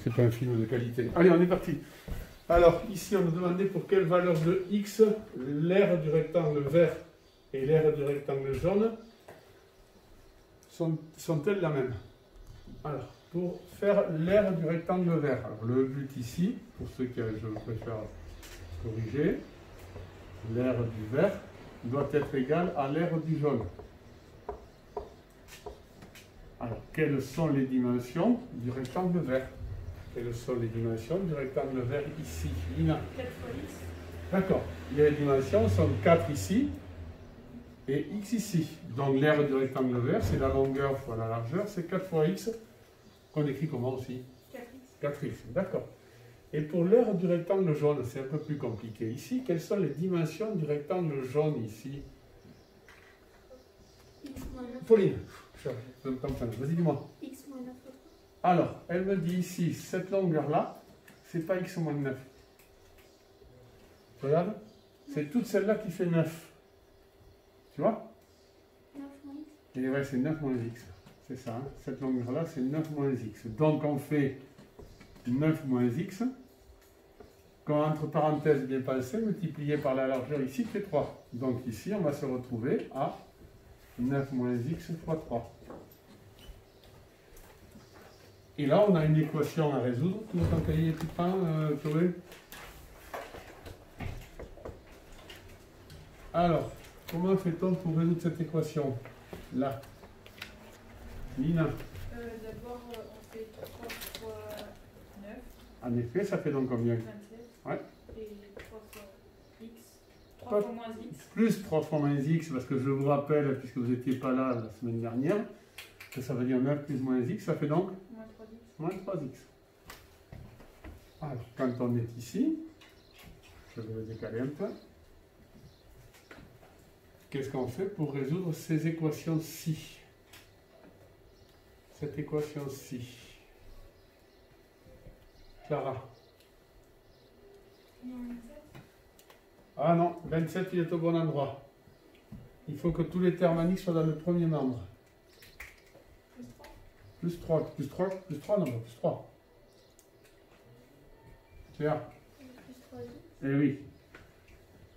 c'est pas un film de qualité. Allez, on est parti. Alors, ici, on nous demandait pour quelle valeur de x l'aire du rectangle vert et l'aire du rectangle jaune sont-elles la même? Alors, pour faire l'aire du rectangle vert, alors le but ici, pour ceux qui je préfère corriger, l'aire du vert doit être égale à l'aire du jaune. Alors, quelles sont les dimensions du rectangle vert? Quelles sont les dimensions du rectangle vert ici? Lina? 4 fois x. D'accord. Les dimensions sont 4 ici et x ici. Donc l'aire du rectangle vert, c'est la longueur fois la largeur, c'est 4 fois x, qu'on écrit comment aussi? 4x. 4x, d'accord. Et pour l'aire du rectangle jaune, c'est un peu plus compliqué. Ici, quelles sont les dimensions du rectangle jaune ici? X moins 9. Pauline, je ne t'entends pas. Vas-y, dis-moi. X moins 9 fois 3. Alors, elle me dit ici, cette longueur-là, c'est pas x moins 9. Regarde, c'est toute celle-là qui fait 9. Tu vois? 9 moins x. Et ouais, c'est 9 moins x. C'est ça, hein. Cette longueur-là, c'est 9 moins x. Donc, on fait 9 moins x, quand entre parenthèses bien pensé, multiplié par la largeur ici, fait 3. Donc, ici, on va se retrouver à 9 moins x fois 3. Et là, on a une équation à résoudre. Tu veux ton cahier et tout pain, Chloé? Alors, comment fait-on pour résoudre cette équation? Là. Lina. D'abord, on fait 3 fois 9. En effet, ça fait donc combien? 27. Ouais. Et 3 fois x. 3 fois moins x. Plus 3 fois moins x, parce que je vous rappelle, puisque vous n'étiez pas là la semaine dernière, que ça veut dire 9 plus moins x, ça fait donc Moins 3x. moins 3x. Alors, quand on est ici, je vais le décaler un peu. Qu'est-ce qu'on fait pour résoudre ces équations-ci? Cette équation-ci. Clara. Moins 27. Ah non, 27 il est au bon endroit. Il faut que tous les termes en x soient dans le premier membre. Plus 3. Plus 3, plus 3, non, plus 3. Tiens. Plus 3x. Eh oui.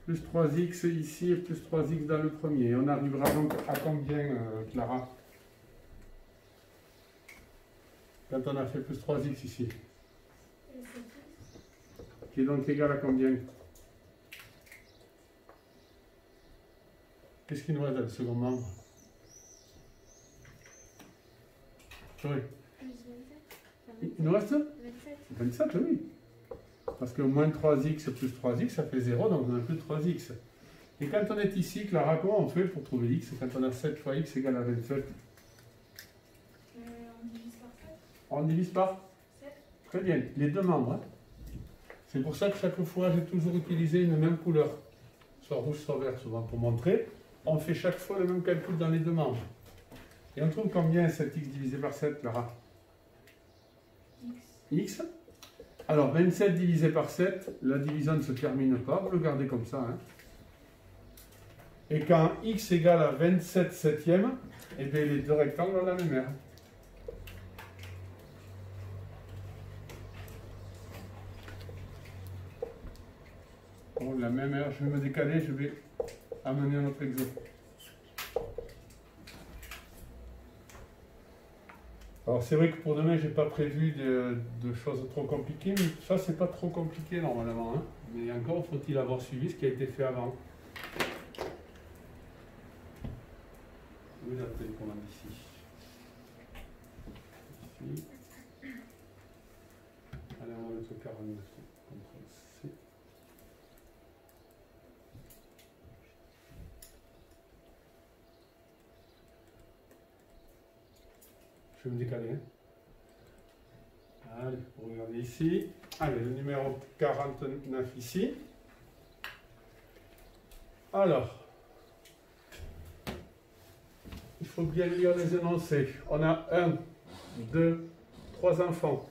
Plus 3x ici et plus 3x dans le premier. On arrivera donc à combien, Clara? Quand on a fait plus 3x ici. Et 7x. Qui est donc égal à combien? Qu'est-ce qu'il nous reste dans le second membre? Oui. Plus 27. Il nous reste 27. 27, oui. Parce que moins 3x plus 3x, ça fait 0, donc on a plus de 3x. Et quand on est ici, Clara, comment on fait pour trouver x quand on a 7 fois x égale à 27? On divise par 7. On divise par 7. Très bien, les deux membres. Hein. C'est pour ça que chaque fois, j'ai toujours utilisé une même couleur. Soit rouge, soit vert, souvent pour montrer. On fait chaque fois le même calcul dans les deux membres. Et on trouve combien 7x divisé par 7, Clara? X. X. Alors, 27 divisé par 7, la division ne se termine pas, vous le gardez comme ça. Hein. Et quand x égale à 27 septièmes, eh bien, les deux rectangles ont la même aire. Bon, la même aire, je vais me décaler, je vais amener un autre exemple. Alors c'est vrai que pour demain, j'ai pas prévu de choses trop compliquées, mais ça c'est pas trop compliqué normalement. Hein. Mais encore faut-il avoir suivi ce qui a été fait avant. Où est la télécommande ici? Ici. Allez, on va mettre 49. CTRL-C. Je vais me décaler. Hein. Allez, pour regarder ici. Allez, le numéro 49 ici. Alors, il faut bien lire les énoncés. On a 1, 2, 3 enfants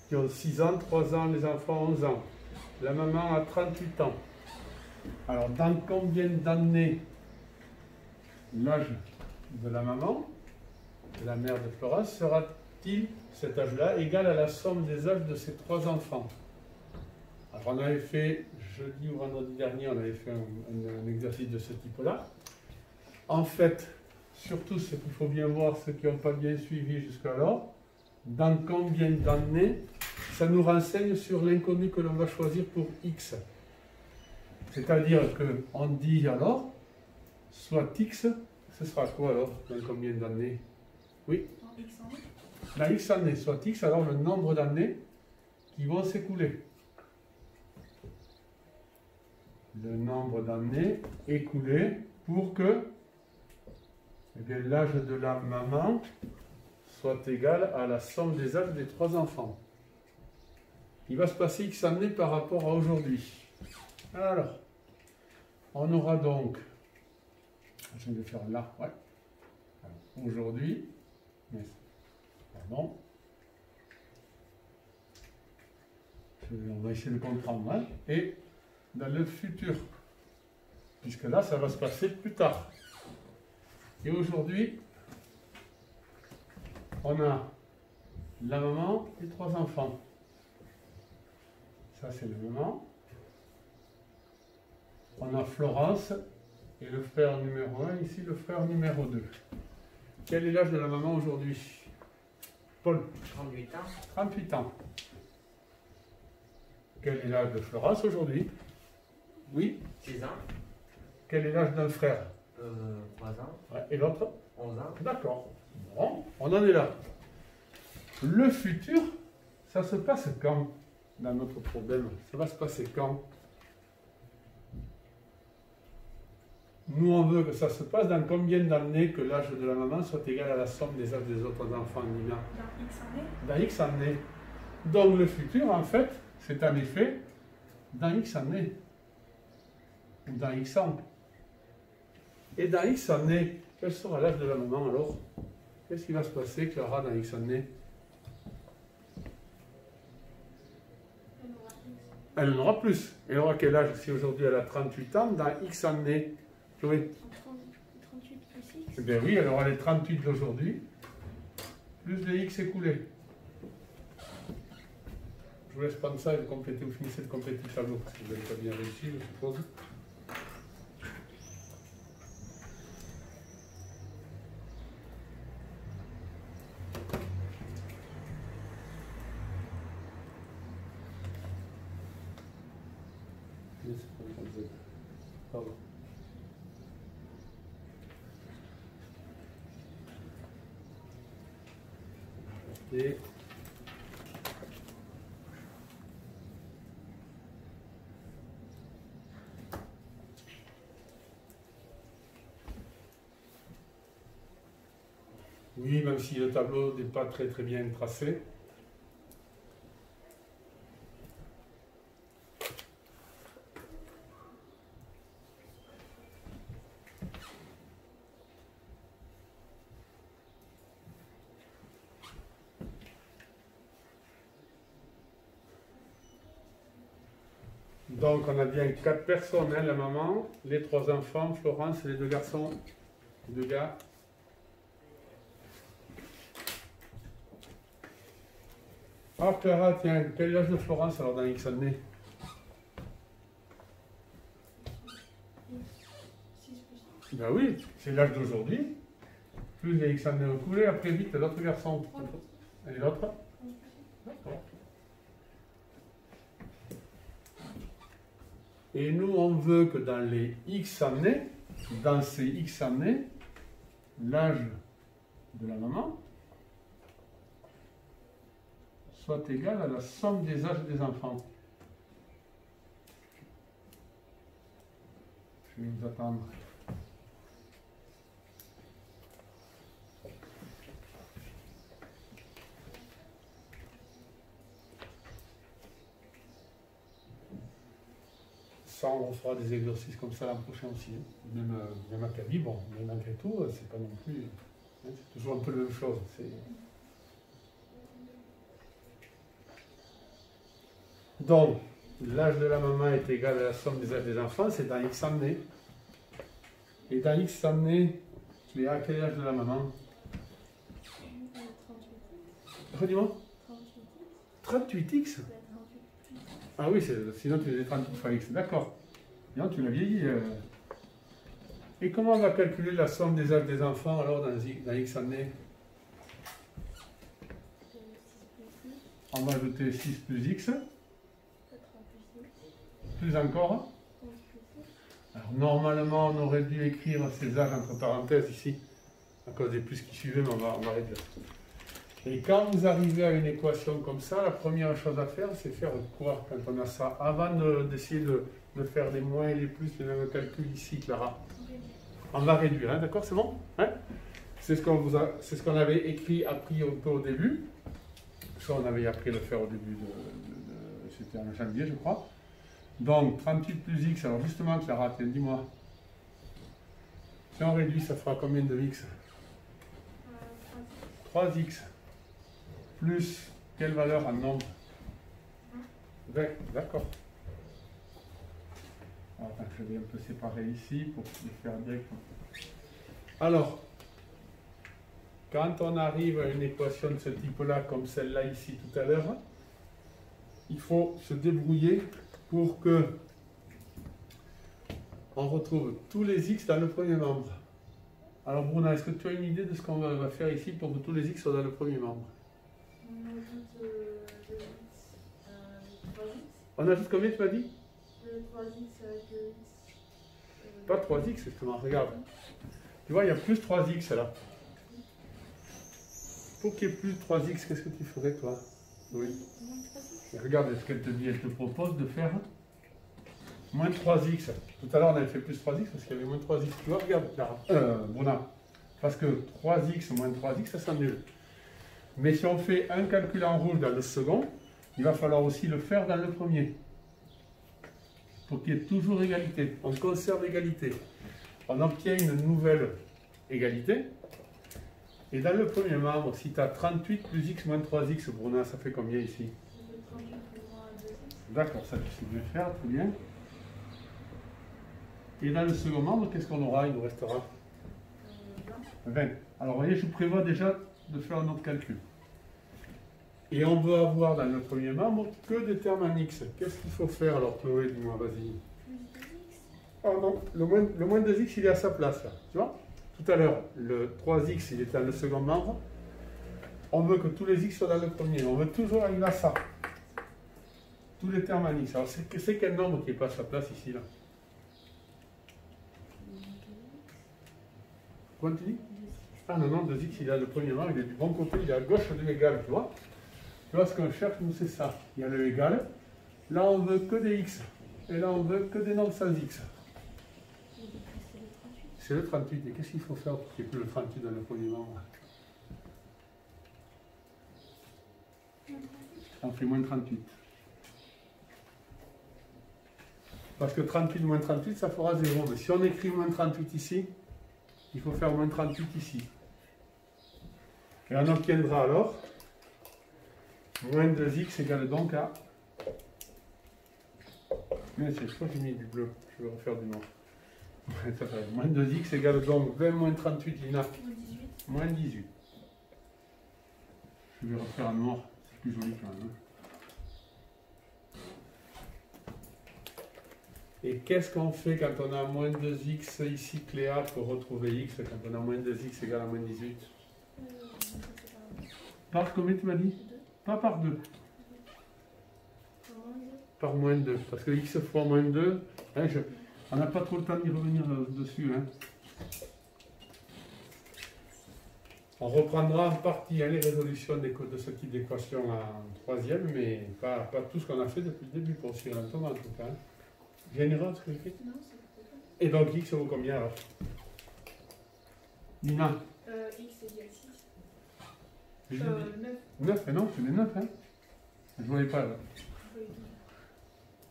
qui ont 6 ans, 3 ans, les enfants 11 ans. La maman a 38 ans. Alors, dans combien d'années l'âge de la maman, de la mère de Florence, sera est-il, cet âge-là, égal à la somme des âges de ces trois enfants? Alors on avait fait, jeudi ou vendredi dernier, on avait fait un exercice de ce type-là. En fait, surtout ce qu'il faut bien voir, ceux qui n'ont pas bien suivi jusqu'alors, dans combien d'années, ça nous renseigne sur l'inconnu que l'on va choisir pour x. C'est-à-dire qu'on dit alors, soit x, ce sera quoi alors, dans combien d'années? Oui? En X années. Dans x années, soit x, alors le nombre d'années qui vont s'écouler. Le nombre d'années écoulées pour que l'âge de la maman soit égal à la somme des âges des trois enfants. Il va se passer x années par rapport à aujourd'hui. Alors, on aura donc, je vais faire là, ouais. Aujourd'hui, pardon, on va essayer de comprendre, hein, et dans le futur, puisque là, ça va se passer plus tard. Et aujourd'hui, on a la maman et trois enfants. Ça, c'est la maman. On a Florence et le frère numéro 1, ici le frère numéro 2. Quel est l'âge de la maman aujourd'hui? Paul? 38 ans. 38 ans. Quel est l'âge de Florence aujourd'hui? Oui. 6 ans. Quel est l'âge d'un frère? 3 ans. Ouais. Et l'autre? 11 ans. D'accord. Bon, on en est là. Le futur, ça se passe quand dans notre problème? Ça va se passer quand? Nous, on veut que ça se passe dans combien d'années que l'âge de la maman soit égal à la somme des âges des autres enfants, Nina? Dans X années. Dans X années. Donc le futur, en fait, c'est en effet dans X années. Ou dans X ans. Et dans X années, quel sera l'âge de la maman alors? Qu'est-ce qui va se passer, Clara, dans X années? Elle en aura plus. Elle aura quel âge? Si aujourd'hui elle a 38 ans, dans X années, Chloé? 38 plus X. Eh bien oui, elle aura les 38 d'aujourd'hui, plus les X écoulés. Je vous laisse prendre ça et de compléter, vous finissez de compléter le tableau, parce que vous n'avez pas bien réussi, je suppose. Pardon. Et oui, même si le tableau n'est pas très bien tracé. Donc on a bien 4 personnes, hein, la maman, les 3 enfants, Florence et les 2 garçons, les 2 gars. Alors Clara, tiens, quel est l'âge de Florence alors dans X années? 6 plus. Ben oui, c'est l'âge d'aujourd'hui, plus les X années écoulées, après vite l'autre garçon. Et l'autre? D'accord. Et nous, on veut que dans les X années, dans ces X années, l'âge de la maman soit égal à la somme des âges des enfants. Je vais vous attendre. Ça, on fera des exercices comme ça l'an prochain aussi. Hein. Même à Kaby, bon, mais malgré tout, c'est pas non plus. Hein, c'est toujours un peu la même chose. Donc, l'âge de la maman est égal à la somme des âges des enfants, c'est dans X années. Et dans X années, mais à quel âge de la maman? Redis-moi. 38x. 38x. Ah oui, sinon tu faisais 38 fois x. D'accord. Non, tu l'as vieilli. Et comment on va calculer la somme des âges des enfants alors dans x années? On va ajouter 6 plus x. Plus encore. Alors normalement on aurait dû écrire ces âges entre parenthèses ici, à cause des plus qui suivaient, mais on va réduire. Et quand vous arrivez à une équation comme ça, la première chose à faire, c'est faire quoi quand on a ça? Avant d'essayer de faire les moins et les plus, le même calcul ici, Clara. On va réduire, hein, d'accord, c'est bon, hein? C'est ce qu'on avait appris un peu au début. Ça, on avait appris à le faire au début c'était en janvier, je crois. Donc, 38 plus x, alors justement, Clara, tiens, dis-moi. Si on réduit, ça fera combien de x? 3x. Plus, quelle valeur en nombre? 20, d'accord. Alors, je vais un peu séparer ici pour le faire directement. Alors, quand on arrive à une équation de ce type-là, comme celle-là ici tout à l'heure, il faut se débrouiller pour que on retrouve tous les x dans le premier membre. Alors Bruna, est-ce que tu as une idée de ce qu'on va faire ici pour que tous les x soient dans le premier membre? On ajoute 3x. On ajoute combien, tu m'as dit? 3x avec 2x. Pas 3x, justement, regarde. Tu vois, il y a plus 3x là. Pour qu'il y ait plus 3x, qu'est-ce que tu ferais, toi? Oui. Et regarde ce qu'elle te dit, elle te propose de faire moins 3x. Tout à l'heure, on avait fait plus 3x parce qu'il y avait moins 3x. Tu vois, regarde, Bruna. Parce que 3x moins 3x, ça s'annule. Mais si on fait un calcul en rouge dans le second, il va falloir aussi le faire dans le premier. Pour qu'il y ait toujours égalité. On conserve l'égalité. On obtient une nouvelle égalité. Et dans le premier membre, si tu as 38 plus x moins 3x, Bruna, ça fait combien ici? 38 plus moins 2x. D'accord, ça tu sais bien faire, très bien. Et dans le second membre, qu'est-ce qu'on aura? Il nous restera 20. Alors, vous voyez, je prévois déjà de faire un autre calcul. Et on veut avoir dans le premier membre que des termes en x. Qu'est-ce qu'il faut faire alors, Chloé? Dis-moi, vas-y. Plus 2x. Oh non, le moins 2x, il est à sa place, là. Tu vois? Tout à l'heure, le 3x, il était dans le second membre. On veut que tous les x soient dans le premier. On veut toujours arriver à ça. Tous les termes en x. Alors, c'est quel nombre qui n'est pas à sa place ici, là? Quoi tu dis? Ah non, non, 2x, il est dans le premier membre, il est du bon côté, il est à gauche de l'égal, tu vois? Tu vois, ce qu'on cherche, nous, c'est ça. Il y a le égal. Là, on veut que des x. Et là, on veut que des nombres sans x. C'est le 38. Et qu'est-ce qu'il faut faire pour qu'il n'y ait plus le 38 dans le premier membre? On fait moins 38. Parce que 38 moins 38, ça fera 0. Mais si on écrit moins 38 ici, il faut faire moins 38 ici. Et on obtiendra alors moins 2x égale donc à... Mais c'est quoi, j'ai mis du bleu, je vais refaire du noir. Moins 2x égale donc 20 moins 38, Lina. Moins 18. Je vais refaire en noir, c'est plus joli quand même. Et qu'est-ce qu'on fait quand on a moins 2x ici, Cléa, pour retrouver x, quand on a moins 2x égale à moins 18? Par combien tu m'as dit? Pas par 2. Par moins 2. Parce que x fois moins 2, hein, on n'a pas trop le temps d'y revenir dessus. Hein. On reprendra en partie les résolutions de ce type d'équation en troisième, mais pas tout ce qu'on a fait depuis le début, pour suivre un temps en tout cas. J'ai une erreur, ce que j'écris? Non, c'est pas. Et donc x vaut combien alors? Nina? X égale 6. J'ai dit 9. 9, mais non, tu mets 9, hein? Je ne voyais pas là.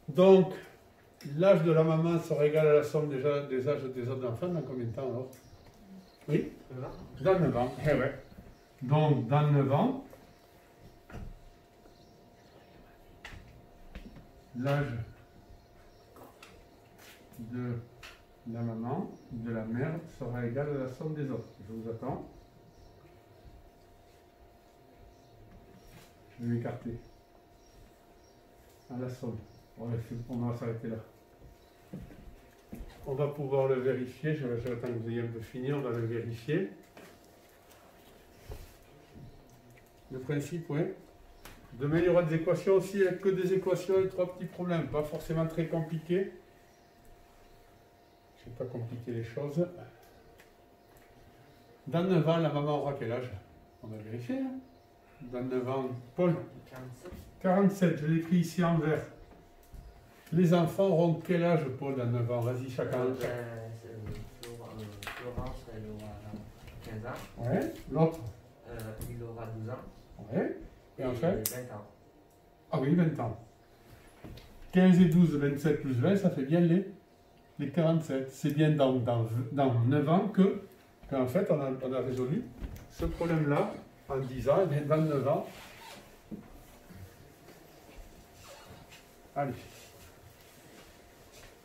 Donc, l'âge de la maman sera égal à la somme des âges des autres enfants dans combien de temps alors? Oui? Dans 9 ans. Eh ouais. Donc, dans 9 ans, l'âge de la maman, de la mère, sera égal à la somme des autres. Je vous attends. Je vais m'écarter. À la somme. Ouais, on va s'arrêter là. On va pouvoir le vérifier. J'attends que vous ayez un peu fini. On va le vérifier. Le principe, oui. Demain, il y aura des équations aussi, avec que des équations et 3 petits problèmes. Pas forcément très compliqués. Je ne vais pas compliquer les choses. Dans 9 ans, la maman aura quel âge? On va vérifier. Hein. Dans 9 ans, Paul? 47. 47, je l'écris ici en vert. Les enfants auront quel âge, Paul, dans 9 ans? Vas-y, chacun. Florence, elle aura 15 ans. Ouais. L'autre? Il aura 12 ans. Ouais. Et en fait? 20 ans. Ah oui, 20 ans. 15 et 12, 27 plus 20, ça fait bien les 47. C'est bien dans 9 ans qu'en fait, on a résolu ce problème-là en 10 ans, et bien dans 9 ans. Allez.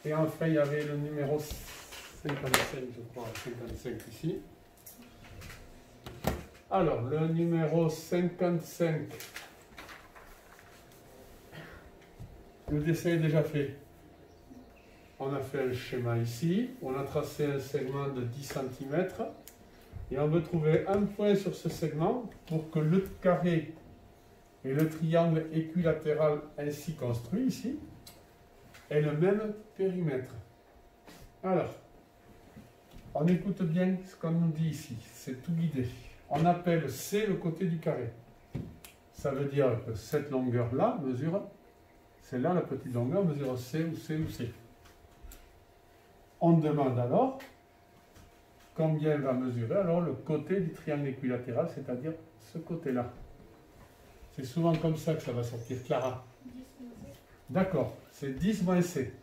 Et enfin, il y avait le numéro 55, je crois, 55 ici. Alors, le numéro 55, le dessin est déjà fait. On a fait un schéma ici, on a tracé un segment de 10 cm et on veut trouver un point sur ce segment pour que le carré et le triangle équilatéral ainsi construit ici aient le même périmètre. Alors, on écoute bien ce qu'on nous dit ici, c'est tout guidé. On appelle C le côté du carré. Ça veut dire que cette longueur-là mesure, c'est là la petite longueur, mesure C ou C ou C. On demande alors combien va mesurer alors le côté du triangle équilatéral, c'est-à-dire ce côté-là. C'est souvent comme ça que ça va sortir, Clara. 10 moins C. D'accord, c'est 10 moins C.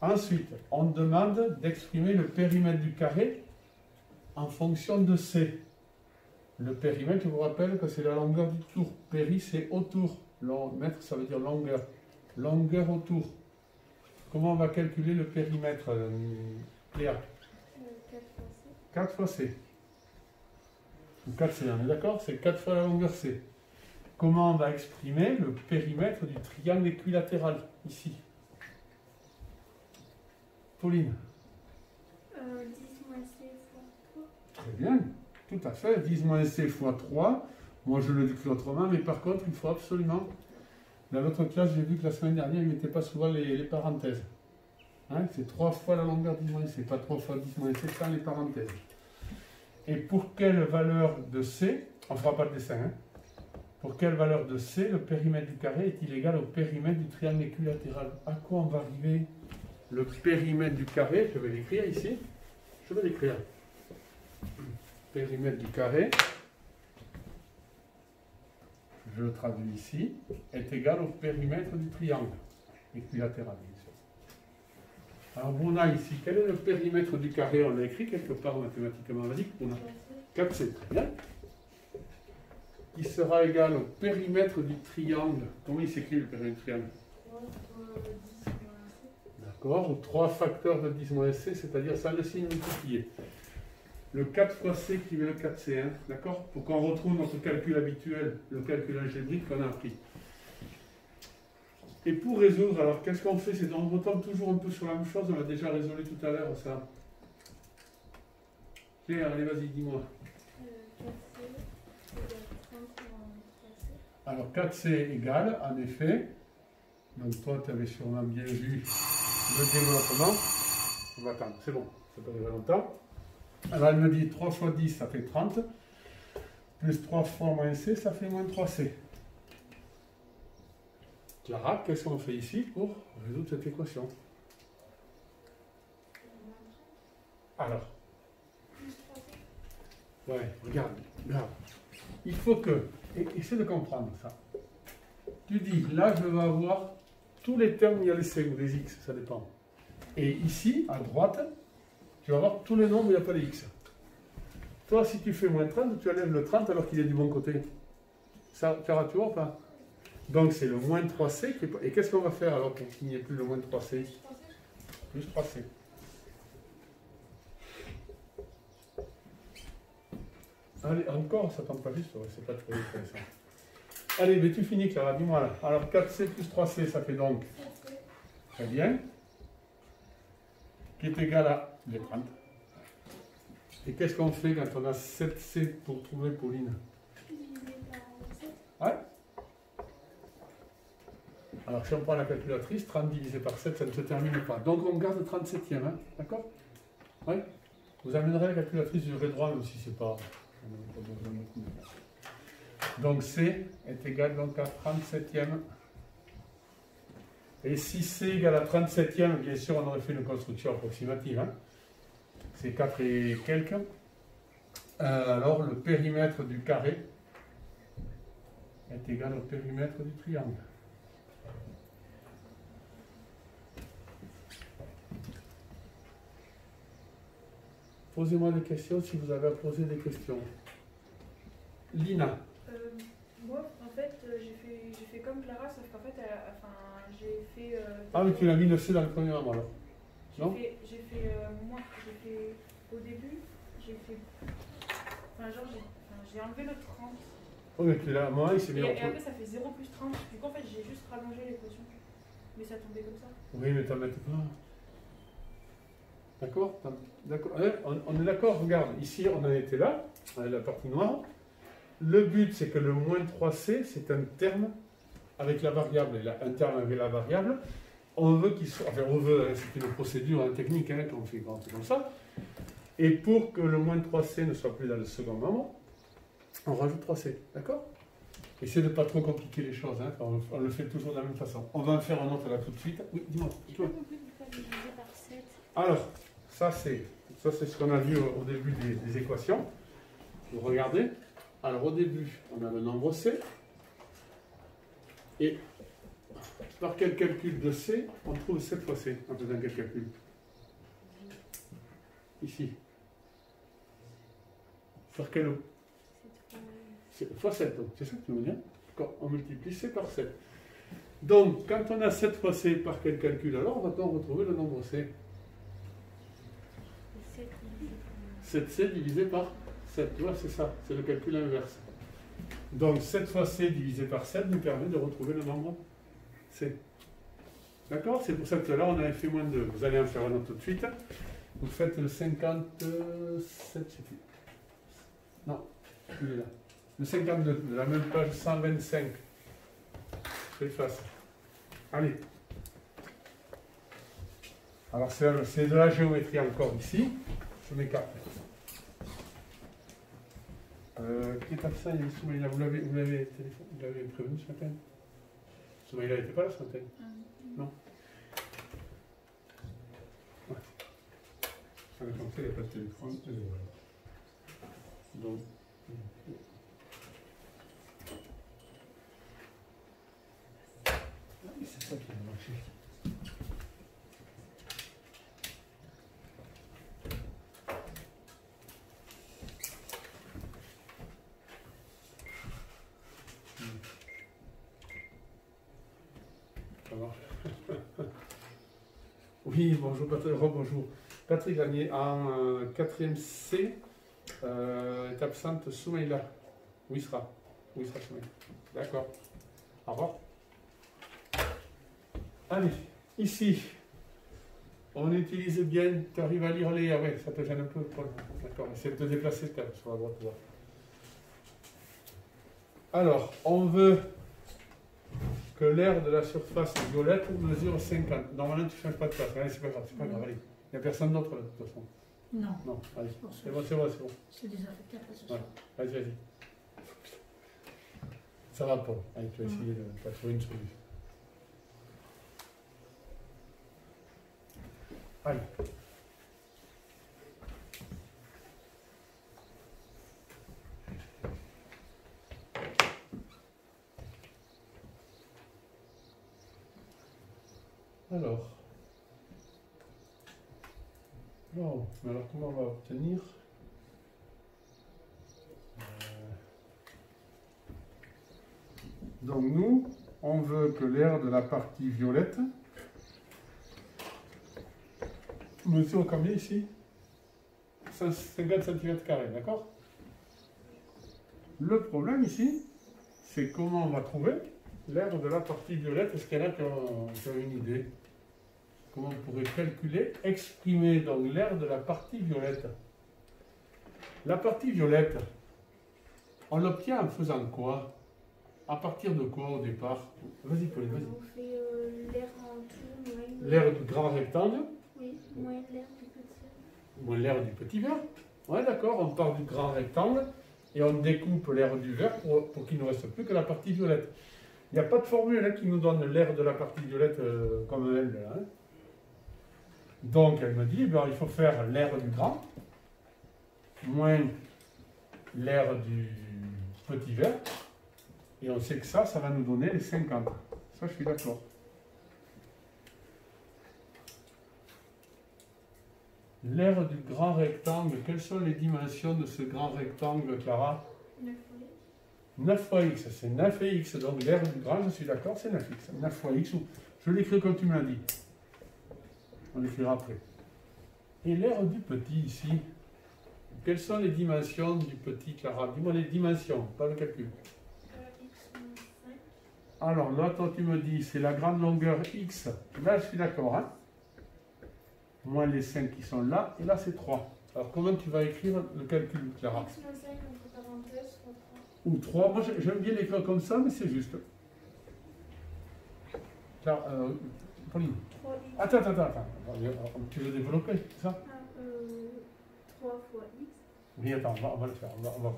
Ensuite, on demande d'exprimer le périmètre du carré en fonction de C. Le périmètre, je vous rappelle que c'est la longueur du tour. Péri, c'est autour. Mètre, ça veut dire longueur. Longueur autour. Comment on va calculer le périmètre, Léa? 4 fois C. 4 fois C. Ou 4C, on est d'accord? C'est 4 fois la longueur C. Comment on va exprimer le périmètre du triangle équilatéral, ici? Pauline? 10 moins C fois 3. Très bien, tout à fait. 10 moins C fois 3. Moi, je le décris autrement, mais par contre, il faut absolument... Dans l'autre classe, j'ai vu que la semaine dernière, ils ne mettaient pas souvent les parenthèses. Hein, c'est 3 fois la longueur 10 moins C, pas 3 fois 10 moins C sans les parenthèses. Et pour quelle valeur de C, on ne fera pas de dessin, hein, pour quelle valeur de C, le périmètre du carré est-il égal au périmètre du triangle équilatéral? À quoi on va arriver? Le périmètre du carré, je vais l'écrire ici. Je vais l'écrire. Périmètre du carré, je le traduis ici, est égal au périmètre du triangle équilatéral, bien sûr. Alors, on a ici, quel est le périmètre du carré? On l'a écrit quelque part mathématiquement. Vas-y, on a 4C, très bien. Qui sera égal au périmètre du triangle. Comment il s'écrit le périmètre du triangle? 3 fois 10 moins C. D'accord, ou 3 facteurs de 10 moins C, c'est-à-dire sans le signe multiplié. Le 4 fois C qui est le 4C, hein, d'accord? Pour qu'on retrouve notre calcul habituel, le calcul algébrique qu'on a appris. Et pour résoudre, alors qu'est-ce qu'on fait? C'est on retombe toujours un peu sur la même chose, on l'a déjà résolu tout à l'heure, ça. Claire, allez, vas-y, dis-moi. 4C égale 30 moins 3C. Alors 4C égale, en effet, donc toi tu avais sûrement bien vu le développement. On va attendre, c'est bon, ça peut durer longtemps. Alors elle me dit 3 fois 10 ça fait 30, plus 3 fois moins C ça fait moins 3C. Clara, qu'est-ce qu'on fait ici pour résoudre cette équation? Alors, Plus 3C. ouais, regarde. Il faut que, essaie de comprendre ça. Tu dis, là je vais avoir tous les termes, il y a les C ou les X, ça dépend. Et ici, à droite, tu vas avoir tous les nombres où il n'y a pas les X. Toi, si tu fais moins 30, tu enlèves le 30 alors qu'il est du bon côté. Ça, tu vois ou pas? Donc c'est le moins 3C. Et qu'est-ce qu'on va faire alors pour qu'il n'y ait plus le moins 3C? Plus 3C. Allez, encore, ça tombe pas juste, ouais, c'est pas trop intéressant. Allez, mais tu finis, Clara, dis-moi là. Alors, 4C plus 3C, ça fait donc, très bien, qui est égal à les 30. Et qu'est-ce qu'on fait quand on a 7C pour trouver Pauline? Ouais. Alors, si on prend la calculatrice, 30 divisé par 7, ça ne se termine pas. Donc, on garde 37e, hein, d'accord? Oui. Vous amènerez la calculatrice du droit, même si c'est pas... Donc, C est égal donc à 37e. Et si C égale à 37e, bien sûr, on aurait fait une construction approximative. Hein. C'est 4 et quelques. Alors, le périmètre du carré est égal au périmètre du triangle. Posez-moi des questions si vous avez à poser des questions. Lina. Moi, en fait, j'ai fait comme Clara, sauf qu'en fait, j'ai fait... Ah, mais tu l'as mis le C dans le premier rang, alors. Non? J'ai fait au début, j'ai fait... Enfin, genre, j'ai enlevé le 30. Oh, mais tu l'as, moi, il s'est mis Et entre... après, ça fait 0 plus 30. Du coup, en fait, j'ai juste rallongé l'équation. Mais ça tombait comme ça. Oui, mais t'en mets pas. D'accord? D'accord. On est d'accord, regarde, ici on en était là, on a la partie noire. Le but c'est que le moins 3C, c'est un terme avec la variable. Et là, un terme avec la variable, on veut qu'il soit. Enfin, on veut, hein, c'est une procédure technique hein, qu'on fait quand c'est comme ça. Et pour que le moins 3C ne soit plus dans le second membre, on rajoute 3C. D'accord? Essayez de ne pas trop compliquer les choses, hein, on le fait toujours de la même façon. On va en faire un autre là tout de suite. Oui, dis-moi. Alors, ça c'est ce qu'on a vu au début des équations. Vous regardez. Alors au début, on a le nombre C. Et par quel calcul de C, on trouve 7 fois C en faisant quel calcul? Ici. Par quel eau? Fois 7, c'est ça que tu veux dire? Quand on multiplie C par 7. Donc, quand on a 7 fois C, par quel calcul alors va-t-on retrouver le nombre C? 7C divisé par 7, tu vois, c'est ça, c'est le calcul inverse. Donc 7 fois C divisé par 7 nous permet de retrouver le nombre C. D'accord? C'est pour ça que tout à l'heure on avait fait moins de 2. Vous allez en faire un autre tout de suite. Vous faites le 57, non, il est là. Le 52, de la même page 125. Je face. Allez. Alors c'est de la géométrie encore ici. Je m'écarte. Qui est absent? Il y a Soumaïla. Vous l'avez prévenu ce matin? Soumaïla n'était pas là ce matin? Non. Ouais. Comme ça, il n'y a pas de téléphone. Donc. C'est ça qui a marché. Oui, bonjour Patrick, rebonjour. Patrick Gagné, en 4e C, est absente Soumaïla. Où il sera? Où il sera Soumaïla? D'accord. Au revoir. Allez, ici, on utilise bien, tu arrives à lire les... Ah ouais, ça te gêne un peu, Paul. D'accord, essaie de te déplacer peut-être sur la droite. Là. Alors, on veut que l'aire de la surface violette mesure 50. Normalement, tu ne changes pas de place. Allez, c'est pas grave, allez. Il n'y a personne d'autre là, de toute façon. Non. Non, allez. C'est bon, c'est bon, c'est bon. C'est désaffecté après ce soir. Vas-y, vas-y. Ça va pas. Allez, tu vas essayer de trouver une solution. Allez. Alors. Bon, mais alors comment on va obtenir Donc nous, on veut que l'aire de la partie violette mesure combien ici? 50 cm², d'accord? Le problème ici, c'est comment on va trouver l'aire de la partie violette. Est-ce qu'il y en a qui ont une idée? Comment on pourrait calculer, exprimer donc l'aire de la partie violette? La partie violette, on l'obtient en faisant quoi? À partir de quoi au départ? Vas-y Pauline, vas-y. On fait l'air en tout, moins L'aire du grand rectangle, oui, moins l'air du petit. ou l'aire du petit vert. Ouais, d'accord, on part du grand rectangle et on découpe l'aire du vert pour qu'il ne reste plus que la partie violette. Il n'y a pas de formule qui nous donne l'aire de la partie violette comme elle. Hein. Donc elle me dit, ben, il faut faire l'aire du grand moins l'aire du petit vert. Et on sait que ça va nous donner les 50. Ça, je suis d'accord. L'aire du grand rectangle, quelles sont les dimensions de ce grand rectangle, Clara? 9 9 fois x, c'est 9 et x. Donc l'aire du grand, je suis d'accord, c'est 9x. 9 fois x, je l'écris comme tu m'as dit. On l'écrira après. Et l'aire du petit ici, quelles sont les dimensions du petit, Clara? Dis-moi les dimensions, pas le calcul. x moins 5. Alors là, toi, tu me dis, c'est la grande longueur x. Là, je suis d'accord, hein? Moins les 5 qui sont là, et là, c'est 3. Alors, comment tu vas écrire le calcul, Clara? X moins 5 entre parenthèses fois 3. Ou 3. Moi, j'aime bien l'écrire comme ça, mais c'est juste. Clara, Pauline. 3x. Attends. Tu veux développer, c'est ça? 3 fois x. Oui, attends, on va le faire. On va.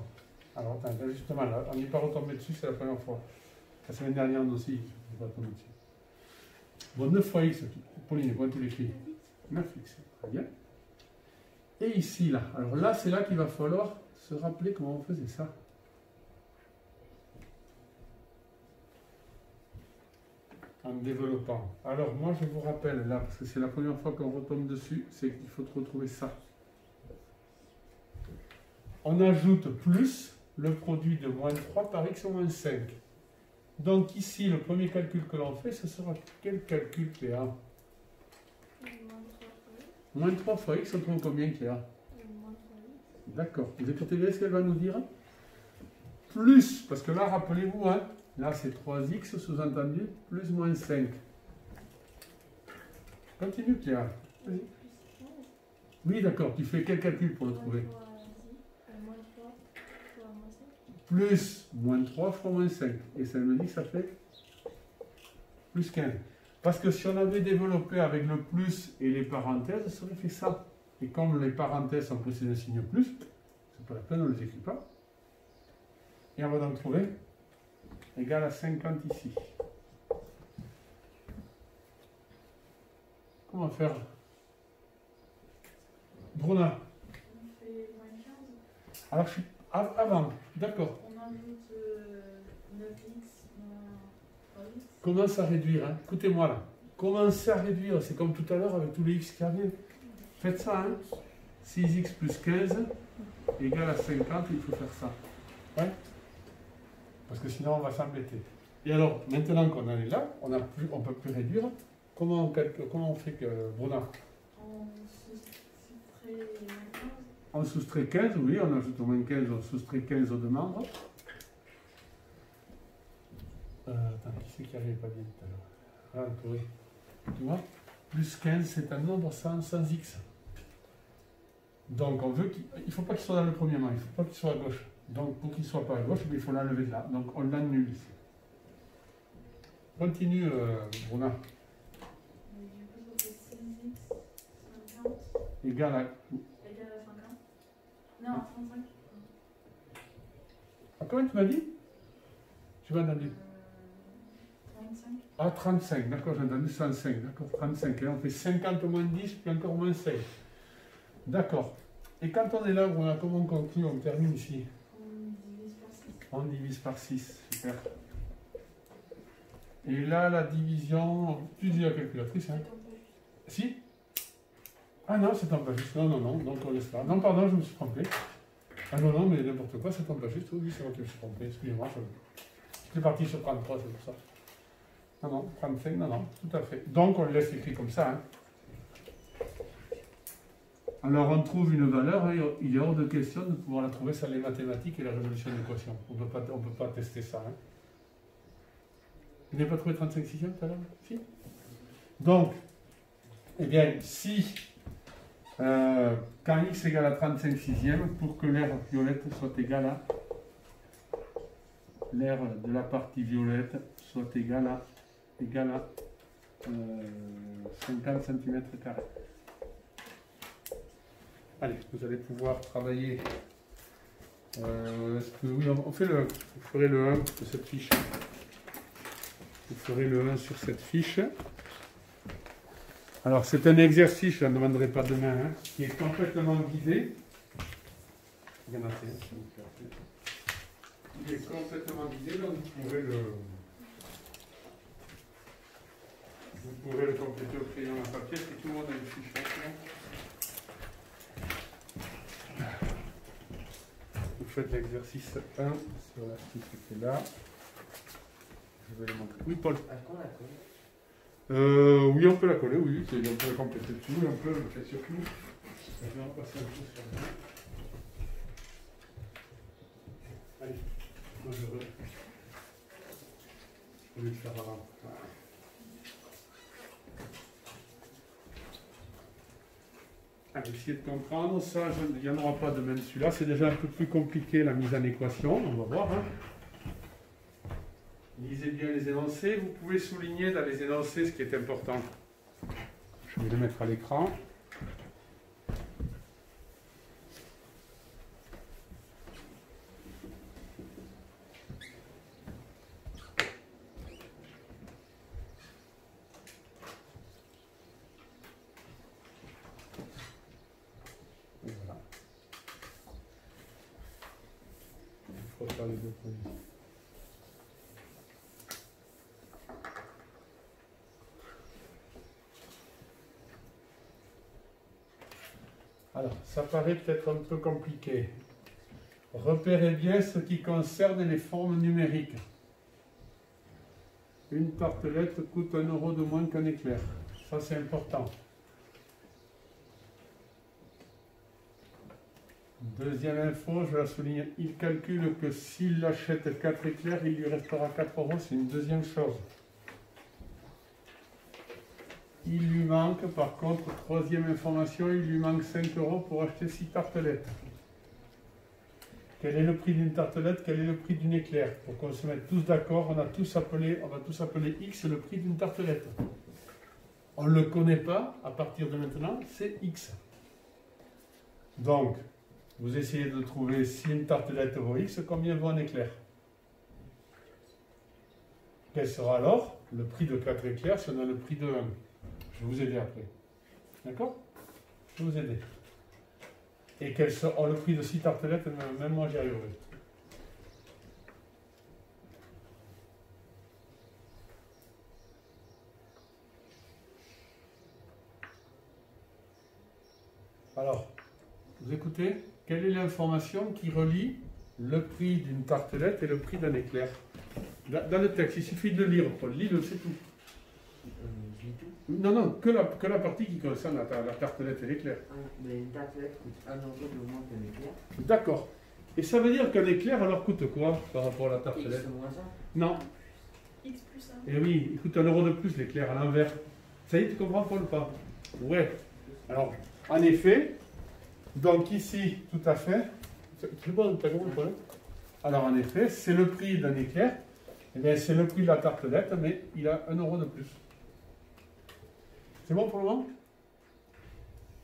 Alors, attends, justement, là, on n'est pas retombé dessus, c'est la première fois. La semaine dernière, nous aussi, je ne suis pas tombé dessus. Bon, 9 fois x, Pauline, comment tu l'écris? 9x, très bien. Et ici, là, alors là, c'est là qu'il va falloir se rappeler comment on faisait ça. En développant. Alors, moi, je vous rappelle, là, parce que c'est la première fois qu'on retombe dessus, c'est qu'il faut retrouver ça. On ajoute plus le produit de moins 3 par x au moins 5. Donc ici, le premier calcul que l'on fait, ce sera quel calcul, Cléa? Moins 3 fois x, on trouve combien, Cléa? D'accord. Vous écoutez bien ce qu'elle va nous dire? Plus, parce que là, rappelez-vous, hein, là c'est 3x, sous-entendu, plus moins 5. Continue, Cléa. Oui, d'accord. Tu fais quel calcul pour le trouver? Plus moins 3 fois moins 5. Et ça me dit que ça fait plus 15. Parce que si on avait développé avec le plus et les parenthèses, ça aurait fait ça. Et comme les parenthèses sont précédées d'un signe plus, c'est pas la peine, on ne les écrit pas. Et on va donc trouver égal à 50 ici. Comment faire? Bruna. On fait moins 15. Alors, je suis avant, d'accord. On ajoute 9x moins 3x. Commence à réduire, hein. Écoutez-moi là. Commencez à réduire, c'est comme tout à l'heure avec tous les x qui arrivent. Faites ça, hein. 6x plus 15 égale à 50, il faut faire ça. Ouais. Parce que sinon on va s'embêter. Et alors, maintenant qu'on en est là, on ne peut plus réduire. Comment on fait que Bruna? On soustrait 15, oui, on ajoute au moins 15, on soustrait 15 aux deux membres. Attends, qui c'est qui n'arrivait pas bien tout à l'heure? Ah, oui. Tu vois? Plus 15, c'est un nombre sans x. Donc on veut qu'il ne faut pas qu'il soit dans le premier rang, il ne faut pas qu'il soit à gauche. Donc pour qu'il ne soit pas à gauche, il faut l'enlever de là. Donc on l'annule ici. Continue, Bruna. Du coup, ça fait 6x 50 Égal à... égale à 50. Non, 35. Ah, comment tu m'as dit? Tu m'as entendu? 35. Ah, 35, d'accord, j'ai entendu 105, d'accord, 35. Et on fait 50 moins 10, puis encore moins 5. D'accord. Et quand on est là, comment on conclut, on termine ici? On divise par 6. On divise par 6, super. Et là, la division, tu dis la calculatrice, hein? Si? Ah non, ça tombe pas juste. Non, donc on laisse là. Non, pardon, je me suis trompé. Ah non, mais n'importe quoi, ça tombe pas juste. Oui, c'est moi qui me suis trompé, excusez-moi. J'étais parti sur 33, c'est pour ça. Non, 35, non, tout à fait. Donc on le laisse écrit comme ça, hein. alors on trouve une valeur, et il est hors de question de pouvoir la trouver sans les mathématiques et la résolution d'équation. On ne peut pas tester ça. Hein. Vous n'avez pas trouvé 35 sixièmes tout à l'heure? Si. Donc, eh bien, si quand x égale à 35 sixièmes, pour que l'aire violette soit égale à l'aire de la partie violette soit égale à 50 cm². Allez, vous allez pouvoir travailler. Oui, on fait vous ferez le 1 de cette fiche. Vous ferez le 1 sur cette fiche. Alors, c'est un exercice, je ne demanderai pas demain, hein, qui est complètement guidé. Il y en a fait, il est complètement guidé, donc vous pourrez le compléter au crayon à papier, si tout le monde a une fiche. Vous faites l'exercice 1 sur la fiche qui est là. Je vais le montrer. Oui, Paul. Est-ce qu'on la colle? Oui, on peut la coller, oui, on peut la compléter dessus, on peut le faire surtout. Je vais en passer un peu sur le main. Allez, moi je vais le faire avant. Allez, essayez de comprendre ça, il n'y en aura pas demain celui-là, c'est déjà un peu plus compliqué la mise en équation, on va voir. Hein. Lisez bien les énoncés. Vous pouvez souligner dans les énoncés ce qui est important. Je vais le mettre à l'écran. Et voilà. Il faut faire les deux positions. Alors, ça paraît peut-être un peu compliqué. Repérez bien ce qui concerne les formes numériques. Une tartelette coûte 1 € de moins qu'un éclair. Ça, c'est important. Deuxième info, je la souligne. Il calcule que s'il achète 4 éclairs, il lui restera 4 €. C'est une deuxième chose. Il lui manque, par contre, troisième information, il lui manque 5 € pour acheter 6 tartelettes. Quel est le prix d'une tartelette? Quel est le prix d'une éclair? Pour qu'on se mette tous d'accord, on va tous appeler X le prix d'une tartelette. On ne le connaît pas, à partir de maintenant, c'est X. Donc, vous essayez de trouver si une tartelette vaut X, combien vaut un éclair? Quel sera alors le prix de 4 éclairs si on a le prix de 1? Je vais vous aider après. D'accord? Je vais vous aider. Et quel sera le prix de 6 tartelettes? Même moi, j'y arriverai. Alors, vous écoutez? Quelle est l'information qui relie le prix d'une tartelette et le prix d'un éclair? Dans le texte, il suffit de le lire, Paul. Lis-le, c'est tout. Non, que la partie qui concerne la tartelette et l'éclair. Mais une tartelette coûte 1 € de moins qu'un éclair. D'accord. Et ça veut dire qu'un éclair alors coûte quoi par rapport à la tartelette? X moins 1. Non. X plus 1. Eh oui, il coûte 1 € de plus l'éclair à l'envers. Ça y est, tu comprends Paul ou pas? Ouais. Alors, en effet, donc ici, tout à fait. C'est bon, t'as compris Paul? Alors en effet, c'est le prix d'un éclair. Eh bien, c'est le prix de la tartelette, mais il a 1 € de plus. C'est bon pour le moment?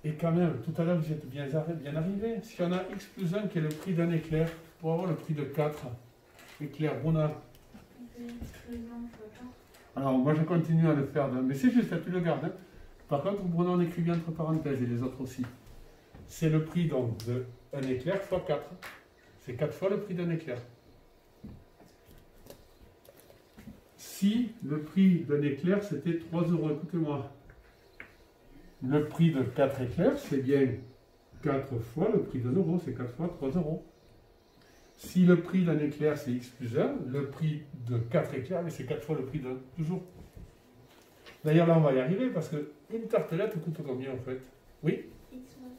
Et quand même, tout à l'heure, vous êtes bien arrivé. Si on a X plus 1 qui est le prix d'un éclair, pour avoir le prix de 4 éclairs, Bruna. Alors, moi, je continue à le faire. Mais c'est juste, tu le gardes. Hein. Par contre, Bruna, on écrit bien entre parenthèses, et les autres aussi. C'est le prix, donc, d'un éclair fois 4. C'est 4 fois le prix d'un éclair. Si le prix d'un éclair, c'était 3 €, écoutez-moi. Le prix de 4 éclairs, c'est bien 4 fois le prix d'un euro, c'est 4 fois 3 €. Si le prix d'un éclair, c'est X plus 1, le prix de 4 éclairs, c'est 4 fois le prix d'un, toujours. D'ailleurs, là, on va y arriver, parce qu'une tartelette coûte combien, en fait? Oui? X moins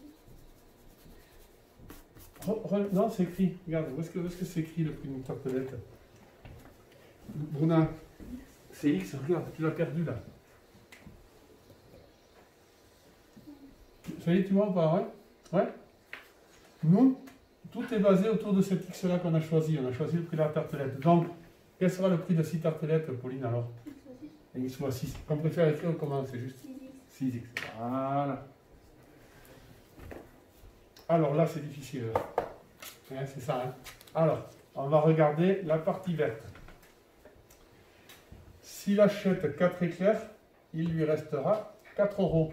Non, c'est écrit. Regarde, où est-ce que c'est écrit le prix d'une tartelette? Bruna, c'est X, regarde, tu l'as perdu là. Ça y est, tu vois ou pas? Ouais. Ouais. Nous, tout est basé autour de cet X-là qu'on a choisi. On a choisi le prix de la tartelette. Donc, quel sera le prix de 6 tartelettes, Pauline, alors? Et X soit 6. On préfère écrire comment? C'est juste 6X. Voilà. Alors là, c'est difficile. Hein, c'est ça. Hein. Alors, on va regarder la partie verte. S'il achète 4 éclairs, il lui restera 4 €.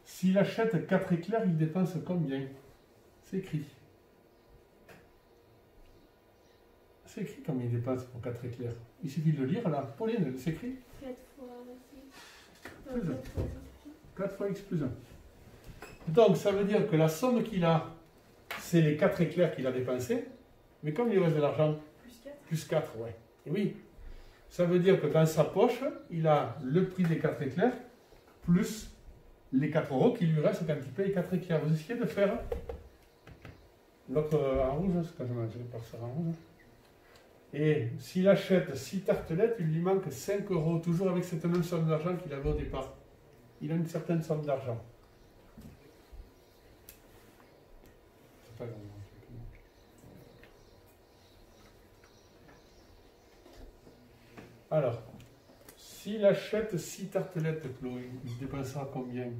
S'il achète 4 éclairs, il dépense combien? C'est écrit. C'est écrit combien il dépense pour 4 éclairs. Il suffit de le lire là. Pauline, c'est écrit 4 fois 6. Plus 1. 4 fois X plus 1. Donc, ça veut dire que la somme qu'il a, c'est les 4 éclairs qu'il a dépensés. Mais comme il lui reste de l'argent, Plus 4. plus 4, ouais. Et oui. Ça veut dire que dans sa poche, il a le prix des 4 éclairs, plus les 4 € qui lui restent quand il paye 4 éclairs. Vous essayez de faire l'autre en rouge, parce que je vais par ça en rouge. Et s'il achète 6 tartelettes, il lui manque 5 €, toujours avec cette même somme d'argent qu'il avait au départ. Il a une certaine somme d'argent. C'est pas grave. Alors, s'il achète 6 tartelettes, Chloé, il dépensera combien? 4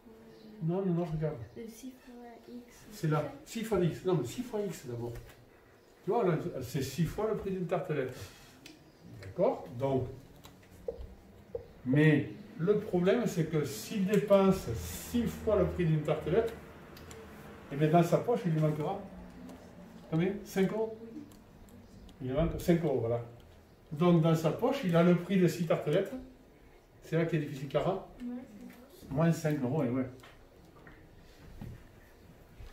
fois. Non, regarde. 6 fois X. C'est là. 6 fois X. Non, mais 6 fois X d'abord. Tu vois, là, c'est 6 fois le prix d'une tartelette. D'accord? Donc, mais le problème, c'est que s'il dépense 6 fois le prix d'une tartelette, et bien dans sa poche, il lui manquera combien? 5 €? Il lui manque 5 €, voilà. Donc dans sa poche, il a le prix de 6 tartelettes. C'est là qui est difficile, Clara? Moins 5 €, et ouais.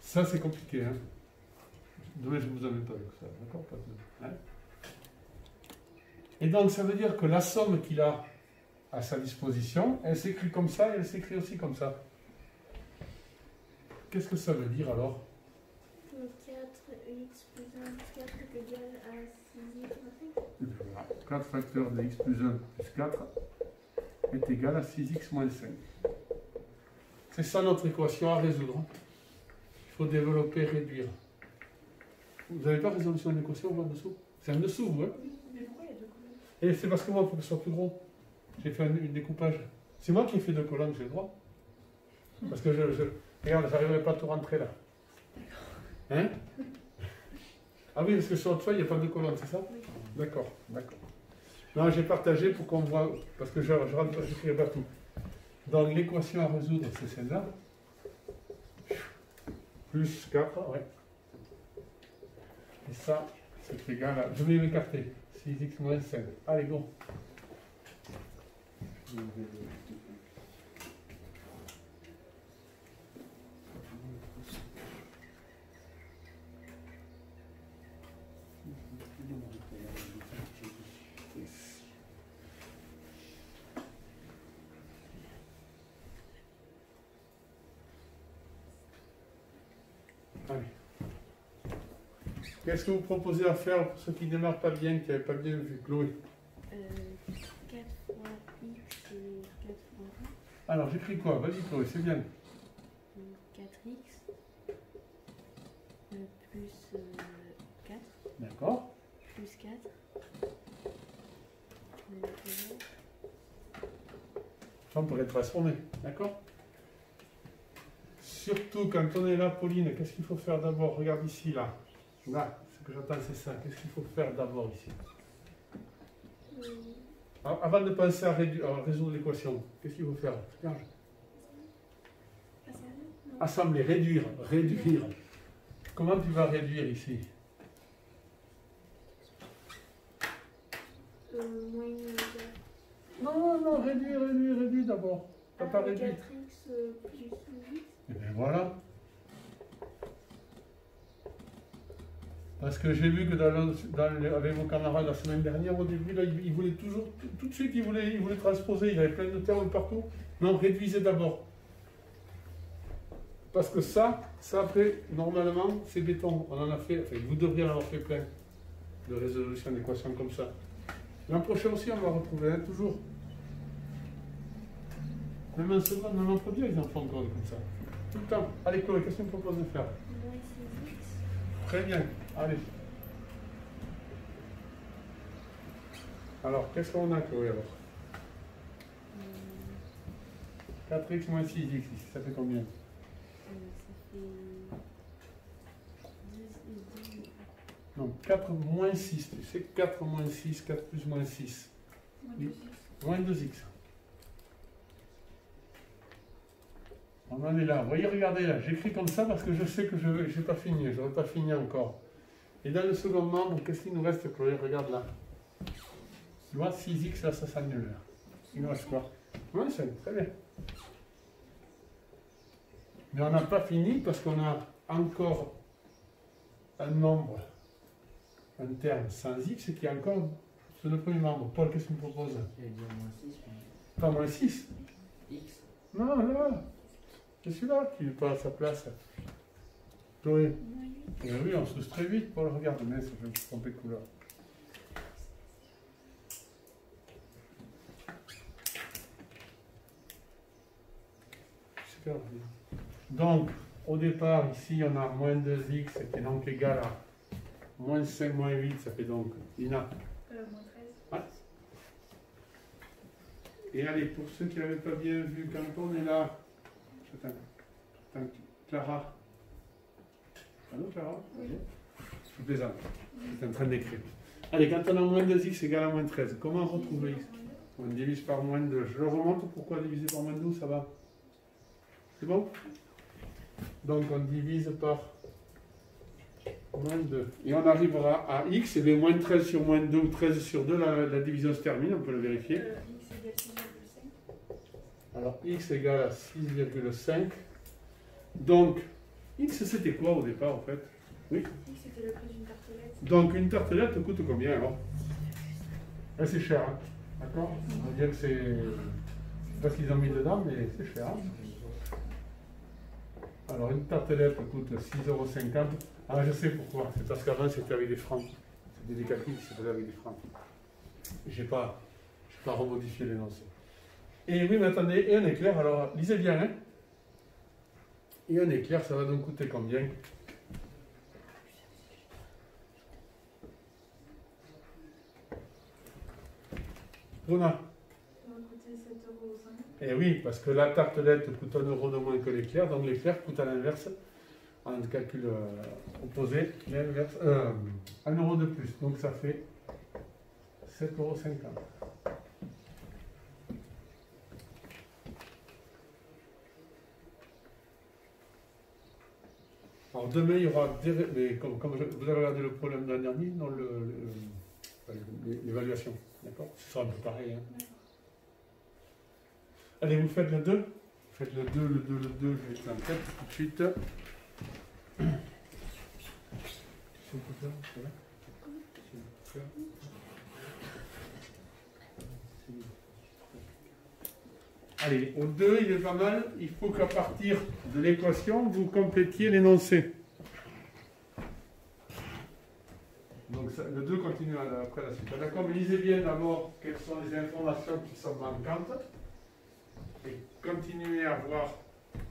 Ça, c'est compliqué, hein. Demain, je ne vous amène pas avec ça, d'accord? Hein? Et donc, ça veut dire que la somme qu'il a à sa disposition, elle s'écrit comme ça et elle s'écrit aussi comme ça. Qu'est-ce que ça veut dire alors? 4x plus 1 plus 4 est égal à 6x. 4 facteurs de x plus 1 plus 4 est égal à 6x moins 5. C'est ça notre équation à résoudre. Il faut développer, réduire. Vous n'avez pas résolution de l'équation en dessous? C'est en dessous, hein? Mais pourquoi il y a 2 colonnes? Et c'est parce que moi, pour que ce soit plus gros, j'ai fait un découpage. C'est moi qui ai fait 2 colonnes, j'ai le droit. Parce que regarde, j'arriverai pas à tout rentrer là. Hein? Ah oui, parce que sur votre feuille, il n'y a pas de colonnes, c'est ça? Oui. D'accord. Non, j'ai partagé pour qu'on voit, parce que je n'écrirai pas tout. Donc l'équation à résoudre, c'est celle-là. Plus 4, ouais. Et ça, c'est égal à... Je vais m'écarter. 6x moins 5. Allez, go. Allez. Qu'est-ce que vous proposez à faire pour ceux qui ne démarrent pas bien, qui n'avaient pas bien vu, Chloé? 4 fois X et 4 fois Alors, j'écris quoi? Vas-y, Chloé, c'est bien. 4X plus 4 D'accord. plus 4 Ça, on pourrait transformer, d'accord? Surtout quand on est là, Pauline, qu'est-ce qu'il faut faire d'abord? Regarde ici, là. Là, ce que j'attends, c'est ça. Qu'est-ce qu'il faut faire d'abord ici? Avant de penser à résoudre l'équation, qu'est-ce qu'il faut faire? Regarde. Assembler, réduire. Comment tu vas réduire ici? Moins Non, réduire d'abord. T'as pas réduit. 4x plus 8. Et bien voilà. Parce que j'ai vu que avec vos camarades la semaine dernière, au début, là, ils voulaient toujours, tout de suite, ils voulaient transposer. Il y avait plein de termes partout. Non, réduisez d'abord. Parce que ça après, normalement, c'est béton. On en a fait, enfin, vous devriez en avoir fait plein de résolution d'équations comme ça. L'an prochain aussi, on va retrouver, hein, toujours. Même en seconde, même en première, ils en font encore comme ça. Tout le temps. Allez, Chloé, qu'est-ce qu'on propose de faire? Moins 6x. Très bien. Allez. Alors, qu'est-ce qu'on a, Chloé, alors? 4x moins 6x, ici, ça fait combien? Ça fait 10 et 10. Non, 4 moins 6, tu sais, 4 moins 6, 4 plus moins 6. Moins 2x. On en est là. Vous voyez, regardez là, j'écris comme ça parce que je sais que je n'ai pas fini, je n'aurais pas fini encore. Et dans le second membre, qu'est-ce qu'il nous reste, Chloé? Regarde là. Tu vois, 6x, là, ça s'annule. Il nous reste quoi? Moins 5, très bien. Mais on n'a pas fini parce qu'on a encore un nombre, un terme sans x qui est encore sur le premier membre. Paul, qu'est-ce qu'il me propose? Je vais dire moins 6, Pas moins 6. X. Non, là. C'est celui-là qui n'est pas à sa place. Chloé. Eh oui, on soustrait vite. Paul, regarde, mais ça fait me tromper de couleur. Super bien. Donc, au départ, ici, on a moins 2x qui est donc égal à moins 5 moins 8, ça fait donc, Ina. Moins 13. Ouais. Et allez, pour ceux qui n'avaient pas bien vu, quand on est là, attends, Clara. Allô, Clara? Oui. Je plaisante. Je suis en train d'écrire. Allez, quand on a moins 2x égale à moins 13, comment retrouver x? On divise par moins 2. Je le remonte, pourquoi diviser par moins 12, ça va? C'est bon? Donc on divise par moins 2. Et on arrivera à x, et bien moins 13 sur moins 2 ou 13 sur 2, la division se termine, on peut le vérifier. X égale 6,5. Alors x égale à 6,5. Donc, x c'était quoi au départ en fait? Oui. X c'était le prix d'une tartelette. Donc une tartelette coûte combien alors? C'est cher, hein? D'accord? On va dire que c'est parce qu'ils ont mis dedans, mais c'est cher. Hein? Alors une tartelette coûte 6,50 €. Ah, je sais pourquoi. C'est parce qu'avant c'était avec des francs. C'est des décalculs qui se faisaient avec des francs. Je n'ai pas remodifié l'énoncé. Et oui, mais attendez, et un éclair, alors lisez bien, hein? Et un éclair, ça va donc coûter combien? Rona? Ça va coûter 7,05 €. Eh oui, parce que la tartelette coûte 1 € de moins que l'éclair, donc l'éclair coûte à l'inverse, en calcul opposé, l'inverse, 1 € de plus, donc ça fait 7,50 €. Alors demain, il y aura des... Mais comme vous avez regardé le problème de l'an dernier, non, l'évaluation, d'accord? Ce sera un peu pareil. Hein. Allez, vous faites le 2. Faites le 2, le 2, le 2, je vais être en tête tout de suite. Allez, au 2, il est pas mal. Il faut qu'à partir de l'équation, vous complétiez l'énoncé. Donc ça, le 2 continue après la suite. D'accord, mais lisez bien d'abord quelles sont les informations qui sont manquantes. Et continuez à voir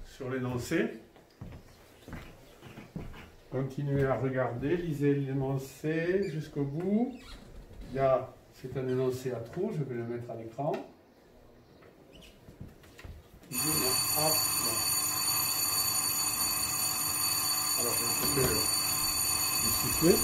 sur l'énoncé. Continuez à regarder, lisez l'énoncé jusqu'au bout. C'est un énoncé à trous, je vais le mettre à l'écran. Alors, je vais le siffler.